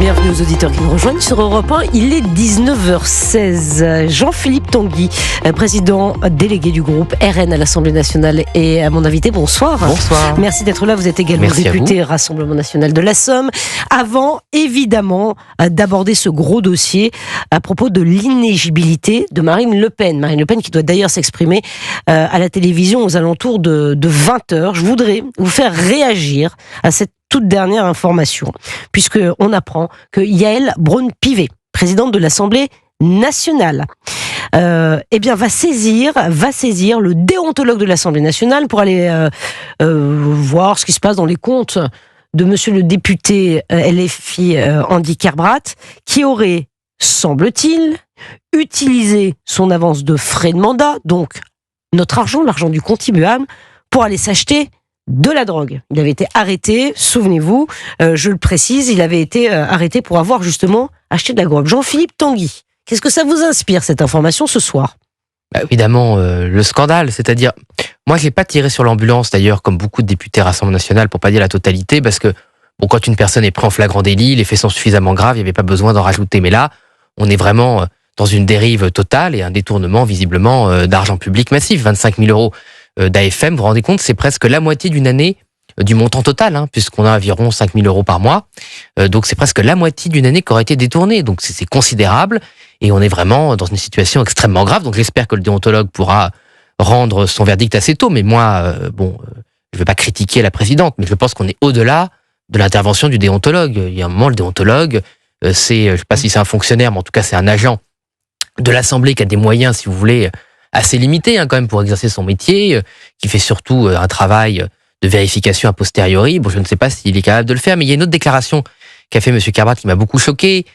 Bienvenue aux auditeurs qui nous rejoignent sur Europe 1. Il est 19h16. Jean-Philippe Tanguy, président délégué du groupe RN à l'Assemblée nationale, est mon invité. Bonsoir. Bonsoir. Merci d'être là. Vous êtes également député Rassemblement national de la Somme. Avant, évidemment, d'aborder ce gros dossier à propos de l'inéligibilité de Marine Le Pen. Marine Le Pen qui doit d'ailleurs s'exprimer à la télévision aux alentours de 20h. Je voudrais vous faire réagir à cette toute dernière information, puisqu'on apprend que Yaël Braun-Pivet, présidente de l'Assemblée nationale, va saisir le déontologue de l'Assemblée nationale pour aller voir ce qui se passe dans les comptes de monsieur le député LFI Andy Kerbrat, qui aurait, semble-t-il, utilisé son avance de frais de mandat, donc notre argent, l'argent du contribuable, pour aller s'acheter de la drogue. Il avait été arrêté, souvenez-vous, je le précise, il avait été arrêté pour avoir justement acheté de la drogue. Jean-Philippe Tanguy, qu'est-ce que ça vous inspire cette information ce soir ? Évidemment, le scandale, c'est-à-dire, moi j'ai pas tiré sur l'ambulance d'ailleurs, comme beaucoup de députés Rassemblement national, pour pas dire la totalité, parce que quand une personne est prise en flagrant délit, les faits sont suffisamment graves, il n'y avait pas besoin d'en rajouter. Mais là, on est vraiment dans une dérive totale et un détournement visiblement d'argent public massif, 25 000 euros d'AFM, vous vous rendez compte, c'est presque la moitié d'une année du montant total, puisqu'on a environ 5 000 euros par mois. Donc c'est presque la moitié d'une année qui aurait été détournée. Donc c'est considérable et on est vraiment dans une situation extrêmement grave. Donc j'espère que le déontologue pourra rendre son verdict assez tôt. Mais moi, je ne veux pas critiquer la présidente, mais je pense qu'on est au-delà de l'intervention du déontologue. Il y a un moment, le déontologue, je ne sais pas si c'est un fonctionnaire, mais en tout cas c'est un agent de l'Assemblée qui a des moyens, si vous voulez, assez limité quand même pour exercer son métier, qui fait surtout un travail de vérification a posteriori. Bon, je ne sais pas s'il est capable de le faire, mais il y a une autre déclaration qu'a fait M. Kerbrat qui m'a beaucoup choqué,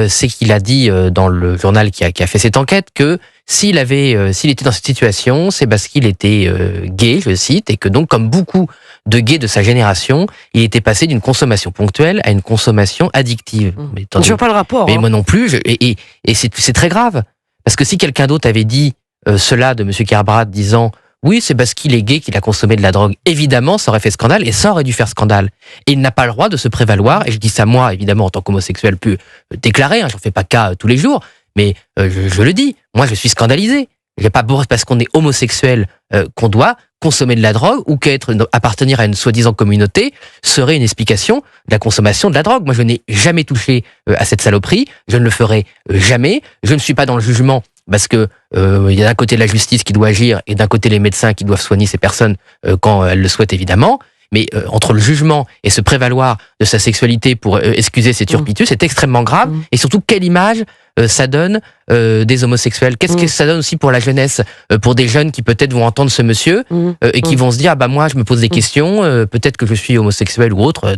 c'est qu'il a dit dans le journal qui a fait cette enquête que s'il était dans cette situation, c'est parce qu'il était gay, je cite, et que donc comme beaucoup de gays de sa génération, il était passé d'une consommation ponctuelle à une consommation addictive. Mais je ne vois pas le rapport. Mais moi non plus, et c'est très grave, parce que si quelqu'un d'autre avait dit cela de M. Kerbrat disant « Oui, c'est parce qu'il est gay qu'il a consommé de la drogue », évidemment, ça aurait fait scandale et ça aurait dû faire scandale. Et il n'a pas le droit de se prévaloir, et je dis ça moi, évidemment, en tant qu'homosexuel plus déclaré, j'en fais pas cas tous les jours, mais je le dis, moi je suis scandalisé. Il n'y a pas parce qu'on est homosexuel qu'on doit consommer de la drogue ou appartenir à une soi-disant communauté serait une explication de la consommation de la drogue. Moi, je n'ai jamais touché à cette saloperie, je ne le ferai jamais, je ne suis pas dans le jugement parce que il y a d'un côté la justice qui doit agir et d'un côté les médecins qui doivent soigner ces personnes quand elles le souhaitent évidemment. Mais entre le jugement et se prévaloir de sa sexualité pour excuser ses turpitudes, c'est extrêmement grave. Et surtout, quelle image ça donne des homosexuels? Qu'est-ce que ça donne aussi pour la jeunesse, pour des jeunes qui peut-être vont entendre ce monsieur et qui vont se dire, moi je me pose des questions, peut-être que je suis homosexuel ou autre,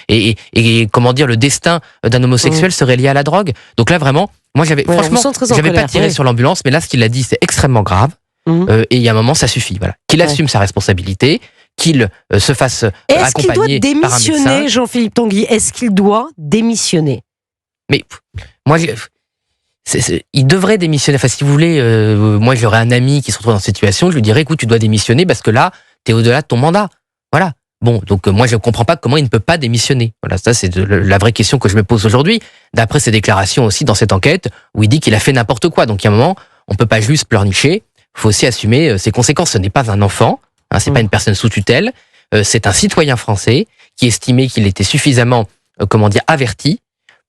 et comment dire, le destin d'un homosexuel serait lié à la drogue. Donc là vraiment, moi j'avais pas tiré sur l'ambulance, mais là ce qu'il a dit c'est extrêmement grave. Et il y a un moment ça suffit, voilà. Qu'il assume sa responsabilité, qu'il se fasse accompagner Est-ce qu'il doit démissionner, Jean-Philippe Tanguy? Est-ce qu'il doit démissionner? Mais moi, il devrait démissionner. Enfin, si vous voulez, moi j'aurais un ami qui se retrouve dans cette situation, je lui dirais, écoute, tu dois démissionner parce que là, t'es au-delà de ton mandat. Voilà. Bon, donc moi je ne comprends pas comment il ne peut pas démissionner. Voilà, ça c'est la vraie question que je me pose aujourd'hui, d'après ses déclarations aussi dans cette enquête, où il dit qu'il a fait n'importe quoi. Donc il y a un moment, on ne peut pas juste pleurnicher, il faut aussi assumer ses conséquences. Ce n'est pas un enfant, c'est pas une personne sous tutelle, c'est un citoyen français qui estimait qu'il était suffisamment, averti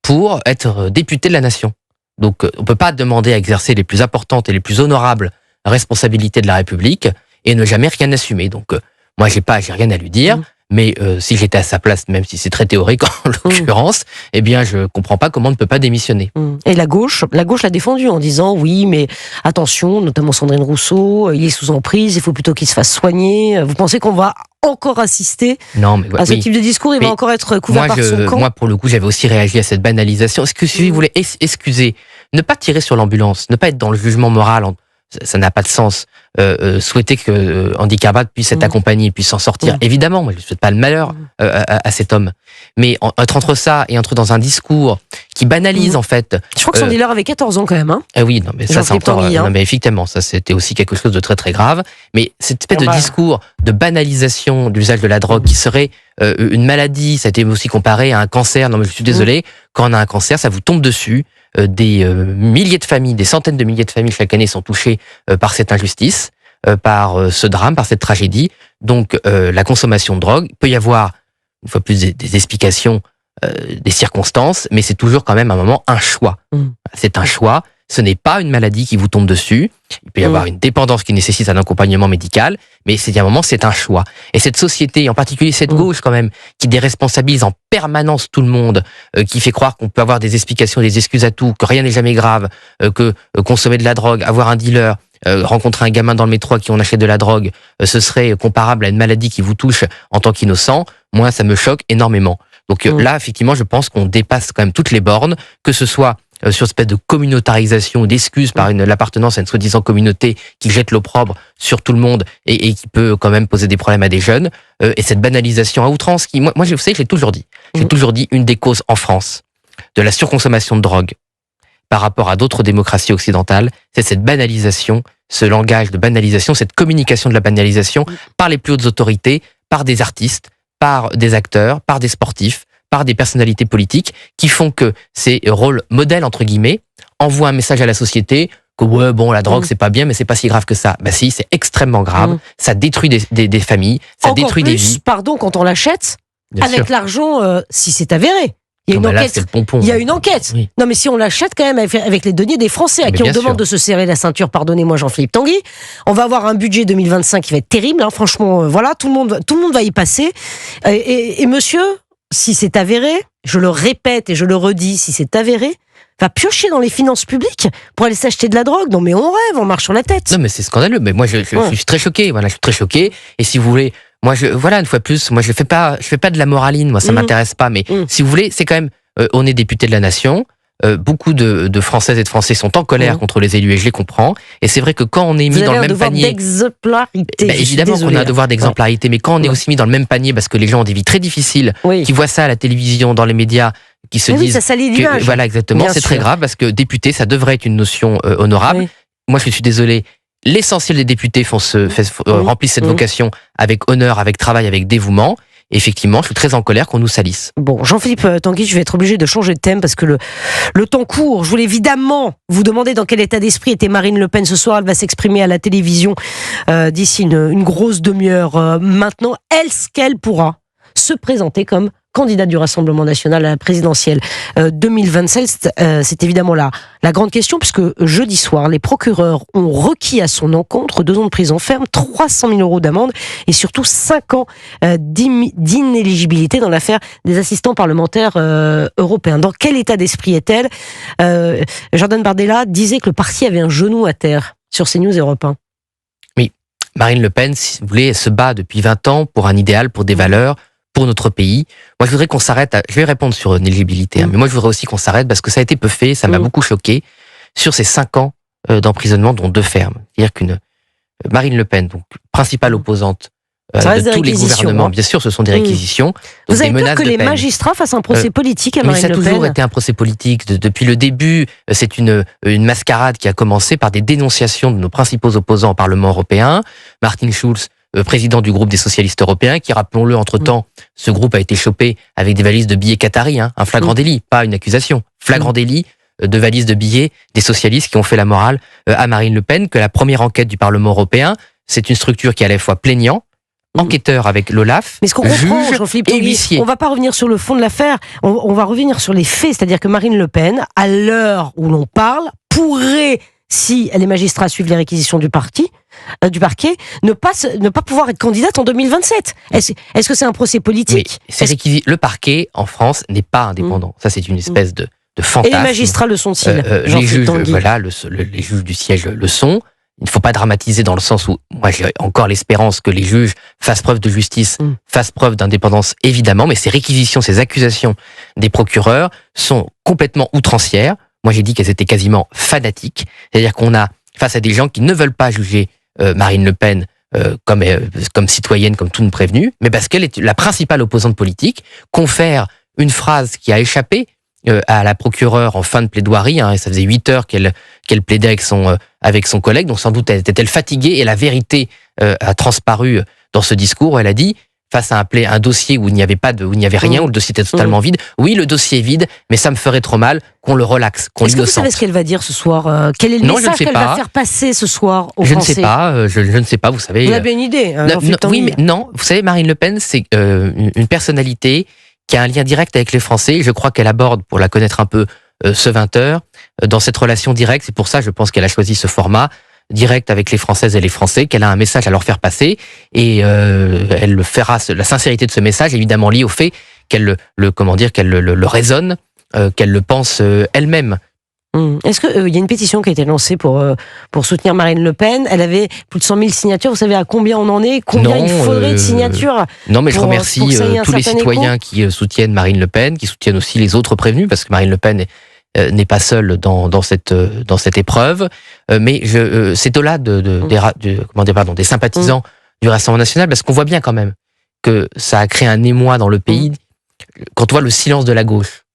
pour être député de la nation. Donc on peut pas demander à exercer les plus importantes et les plus honorables responsabilités de la République et ne jamais rien assumer. Donc moi j'ai rien à lui dire, mais si j'étais à sa place, même si c'est très théorique en l'occurrence, eh bien je comprends pas comment on ne peut pas démissionner. Et la gauche l'a défendu en disant oui, mais attention, notamment Sandrine Rousseau, il est sous emprise, il faut plutôt qu'il se fasse soigner. Vous pensez qu'on va encore assister à ce type de discours? Il va encore être couvert par son camp? Moi, pour le coup, j'avais aussi réagi à cette banalisation. Est-ce que si vous voulez excuser, ne pas tirer sur l'ambulance, ne pas être dans le jugement moral, ça n'a pas de sens. Souhaiter que Andy Kerbrat puisse être accompagné, puisse s'en sortir. Évidemment, moi je ne souhaite pas le malheur à cet homme. Mais entre ça et entrer dans un discours qui banalise en fait. Je crois que son dealer avait 14 ans quand même. Hein. Oui, non, mais ça c'est encore. Tanguy, hein. Non, mais effectivement, ça c'était aussi quelque chose de très très grave. Mais cette espèce de discours de banalisation de l'usage de la drogue qui serait une maladie, ça a été aussi comparé à un cancer. Non, mais je suis désolé. Quand on a un cancer, ça vous tombe dessus. Des milliers de familles, des centaines de milliers de familles chaque année sont touchées par cette injustice, par ce drame, par cette tragédie. Donc la consommation de drogue, il peut y avoir une fois plus des explications, des circonstances, mais c'est toujours quand même à un moment un choix. C'est un choix. Ce n'est pas une maladie qui vous tombe dessus. Il peut y avoir une dépendance qui nécessite un accompagnement médical, mais c'est à un moment, c'est un choix. Et cette société, en particulier cette gauche quand même, qui déresponsabilise en permanence tout le monde, qui fait croire qu'on peut avoir des explications, des excuses à tout, que rien n'est jamais grave, que consommer de la drogue, avoir un dealer, rencontrer un gamin dans le métro à qui on achète de la drogue, ce serait comparable à une maladie qui vous touche en tant qu'innocent. Moi, ça me choque énormément. Donc là, effectivement, je pense qu'on dépasse quand même toutes les bornes, que ce soit sur cette espèce de communautarisation ou d'excuses par l'appartenance à une soi-disant communauté qui jette l'opprobre sur tout le monde et qui peut quand même poser des problèmes à des jeunes, et cette banalisation à outrance qui, moi vous savez, je l'ai toujours dit. J'ai toujours dit, une des causes en France de la surconsommation de drogue par rapport à d'autres démocraties occidentales, c'est cette banalisation, ce langage de banalisation, cette communication de la banalisation par les plus hautes autorités, par des artistes, par des acteurs, par des sportifs, par des personnalités politiques qui font que ces rôles modèles, entre guillemets, envoient un message à la société que ouais, bon, la drogue, c'est pas bien, mais c'est pas si grave que ça. Bah si, c'est extrêmement grave. Ça détruit des familles, ça détruit des vies. Pardon, quand on l'achète, avec l'argent, si c'est avéré. Il y a une là, enquête. c'est le pompon. Il y a une enquête. Oui. Non, mais si on l'achète quand même avec les deniers des Français à qui on demande de se serrer la ceinture, pardonnez-moi Jean-Philippe Tanguy, on va avoir un budget 2025 qui va être terrible. Hein, franchement, voilà, tout le monde va y passer. Et monsieur, si c'est avéré, je le répète et je le redis, si c'est avéré, va piocher dans les finances publiques pour aller s'acheter de la drogue. Non, mais on rêve, on marche sur la tête. Non, mais c'est scandaleux. Mais moi, je suis très choqué. Voilà, je suis très choqué. Et si vous voulez, moi, voilà, une fois plus, moi, je fais pas de la moraline. Moi, ça m'intéresse pas. Mais si vous voulez, c'est quand même, on est député de la nation. Beaucoup de Françaises et de Français sont en colère contre les élus et je les comprends. Et c'est vrai que quand on est mis dans le même panier, évidemment qu'on a un devoir d'exemplarité, mais quand on est aussi mis dans le même panier parce que les gens ont des vies très difficiles, qui voient ça à la télévision, dans les médias, qui se disent ça salit l'image. Voilà, exactement, c'est très grave parce que député, ça devrait être une notion honorable. Moi, je suis désolé. L'essentiel des députés remplissent cette vocation avec honneur, avec travail, avec dévouement. Effectivement, je suis très en colère qu'on nous salisse. Bon, Jean-Philippe Tanguy, je vais être obligé de changer de thème parce que le temps court. Je voulais évidemment vous demander dans quel état d'esprit était Marine Le Pen ce soir. Elle va s'exprimer à la télévision d'ici une grosse demi-heure. Maintenant, est-ce qu'elle pourra se présenter comme candidate du Rassemblement national à la présidentielle 2027, c'est évidemment la grande question, puisque jeudi soir, les procureurs ont requis à son encontre 2 ans de prison ferme, 300 000 euros d'amende et surtout 5 ans d'inéligibilité dans l'affaire des assistants parlementaires européens. Dans quel état d'esprit est-elle? Jordan Bardella disait que le parti avait un genou à terre sur CNews et Europe 1. Oui, Marine Le Pen, si vous voulez, se bat depuis 20 ans pour un idéal, pour des valeurs, pour notre pays. Moi, je voudrais qu'on s'arrête je vais répondre sur l'éligibilité, mais moi, je voudrais aussi qu'on s'arrête parce que ça a été peu fait, ça m'a beaucoup choqué, sur ces 5 ans d'emprisonnement, dont 2 fermes. C'est-à-dire qu'une Marine Le Pen, donc principale opposante de tous les gouvernements, bien sûr, ce sont des réquisitions. Vous avez peur que les magistrats fassent un procès politique à Marine Le Pen? Mais ça a toujours été un procès politique. Depuis le début, c'est une mascarade qui a commencé par des dénonciations de nos principaux opposants au Parlement européen. Martin Schulz, président du groupe des socialistes européens, qui, rappelons-le, entre-temps, ce groupe a été chopé avec des valises de billets qataris, un flagrant délit, pas une accusation, flagrant délit de valises de billets des socialistes qui ont fait la morale à Marine Le Pen, que la première enquête du Parlement européen, c'est une structure qui est à la fois plaignant, enquêteur avec l'OLAF, mais ce qu'on comprend, Jean-Philippe et huissier. On va pas revenir sur le fond de l'affaire, on va revenir sur les faits, c'est-à-dire que Marine Le Pen, à l'heure où l'on parle, pourrait, si les magistrats suivent les réquisitions du parquet, ne pas pouvoir être candidate en 2027. Est-ce que c'est un procès politique? Le parquet, en France, n'est pas indépendant. Ça, c'est une espèce de fantasme. Et les magistrats le sont-ils? Les juges, les juges du siège le sont. Il ne faut pas dramatiser dans le sens où, moi, j'ai encore l'espérance que les juges fassent preuve de justice, fassent preuve d'indépendance, évidemment, mais ces réquisitions, ces accusations des procureurs sont complètement outrancières. Moi, j'ai dit qu'elles étaient quasiment fanatiques. C'est-à-dire qu'on a face à des gens qui ne veulent pas juger Marine Le Pen comme citoyenne, comme toute une prévenue, mais parce qu'elle est la principale opposante politique, confère une phrase qui a échappé à la procureure en fin de plaidoirie, et ça faisait 8 heures qu'elle plaidait avec son collègue, donc sans doute était-elle fatiguée, et la vérité a transparu dans ce discours où elle a dit, face à un dossier où il n'y avait rien, où le dossier était totalement vide, oui, le dossier est vide, mais ça me ferait trop mal qu'on le relaxe, qu'on l'innocente. Est-ce que vous savez ce qu'elle va dire ce soir? Quel est le message qu'elle va faire passer ce soir aux Français? Je ne sais pas, vous savez. Vous avez une idée, oui, mais non, vous savez, Marine Le Pen, c'est une personnalité qui a un lien direct avec les Français. Je crois qu'elle aborde, pour la connaître un peu, ce 20h, dans cette relation directe. C'est pour ça, je pense qu'elle a choisi ce format direct avec les Françaises et les Français, qu'elle a un message à leur faire passer, et elle le fera. La sincérité de ce message, évidemment, liée au fait qu'elle qu'elle le raisonne, qu'elle le pense elle-même. Est-ce qu'il y a une pétition qui a été lancée pour soutenir Marine Le Pen? Elle avait plus de 100 000 signatures. Vous savez à combien on en est? Combien il faudrait de signatures? Non, mais je remercie tous les citoyens qui soutiennent Marine Le Pen, qui soutiennent aussi les autres prévenus, parce que Marine Le Pen n'est pas seule dans cette épreuve. Mais c'est au-delà des sympathisants du Rassemblement national, parce qu'on voit bien quand même que ça a créé un émoi dans le pays. Quand on voit le silence de la gauche,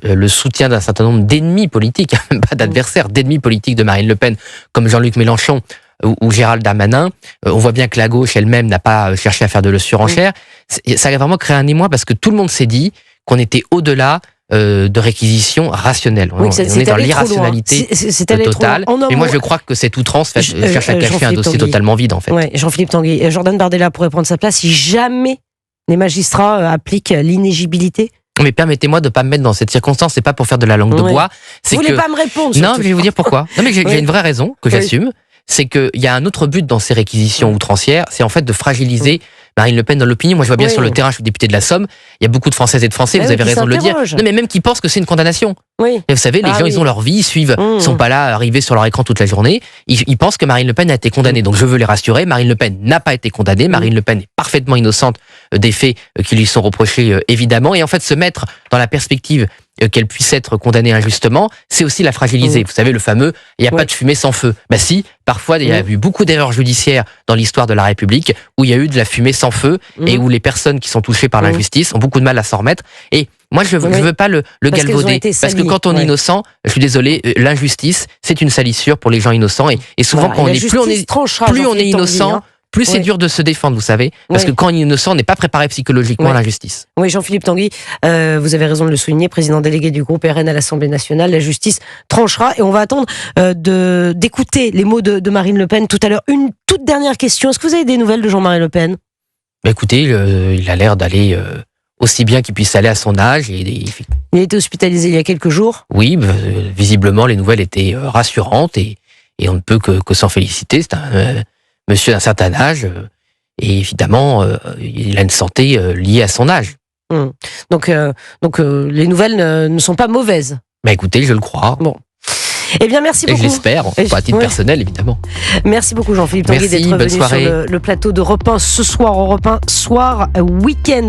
le soutien d'un certain nombre d'ennemis politiques, même pas d'adversaires, d'ennemis politiques de Marine Le Pen, comme Jean-Luc Mélenchon ou Gérald Darmanin, on voit bien que la gauche elle-même n'a pas cherché à faire de la surenchère. Ça a vraiment créé un émoi parce que tout le monde s'est dit qu'on était au-delà de réquisitions rationnelles. On est dans l'irrationalité totale. Et moi, je crois que cette outrance cherche à cacher un dossier totalement vide, en fait. Ouais, Jean-Philippe Tanguy, Jordan Bardella pourrait prendre sa place si jamais les magistrats appliquent l'inéligibilité. Mais permettez-moi de pas me mettre dans cette circonstance, c'est pas pour faire de la langue de bois. Vous voulez pas me répondre? Non, mais je vais vous dire pourquoi. Non, mais j'ai une vraie raison que j'assume. C'est qu'il y a un autre but dans ces réquisitions outrancières, c'est en fait de fragiliser Marine Le Pen dans l'opinion. Moi, je vois bien sur le terrain, je suis député de la Somme, il y a beaucoup de Françaises et de Français, vous avez raison de le dire. Non, mais même qui pensent que c'est une condamnation. Et vous savez, les gens, ils ont leur vie, ils suivent, sont pas là, arrivés sur leur écran toute la journée. Ils pensent que Marine Le Pen a été condamnée. Donc, je veux les rassurer. Marine Le Pen n'a pas été condamnée. Marine Le Pen est parfaitement innocente des faits qui lui sont reprochés, évidemment. Et en fait, se mettre dans la perspective qu'elle puisse être condamnée injustement, c'est aussi la fragiliser. Vous savez, le fameux « il n'y a pas de fumée sans feu ». Bah si, parfois, il y a eu beaucoup d'erreurs judiciaires dans l'histoire de la République où il y a eu de la fumée sans feu et où les personnes qui sont touchées par l'injustice ont beaucoup de mal à s'en remettre. Et moi, je veux pas le galvauder. Parce que quand on est innocent, je suis désolé, l'injustice, c'est une salissure pour les gens innocents. Et souvent, quand plus on est innocent, plus c'est dur de se défendre, vous savez. Parce que quand on est innocent, on n'est pas préparé psychologiquement à l'injustice. Oui, Jean-Philippe Tanguy, vous avez raison de le souligner, président délégué du groupe RN à l'Assemblée nationale, la justice tranchera. Et on va attendre d'écouter les mots de Marine Le Pen tout à l'heure. Une toute dernière question. Est-ce que vous avez des nouvelles de Jean-Marie Le Pen? Écoutez, il a l'air d'aller aussi bien qu'il puisse aller à son âge. Il a été hospitalisé il y a quelques jours. Oui, visiblement, les nouvelles étaient rassurantes et on ne peut que s'en féliciter. C'est un monsieur d'un certain âge et évidemment, il a une santé liée à son âge. Donc les nouvelles ne sont pas mauvaises. Écoutez, je le crois. Bon. Eh bien, merci beaucoup. Et je l'espère, à titre personnel, évidemment. Merci beaucoup, Jean-Philippe Tanguy, d'être venu sur le plateau d'Europe 1 ce soir, Europe 1 Soir Week-end.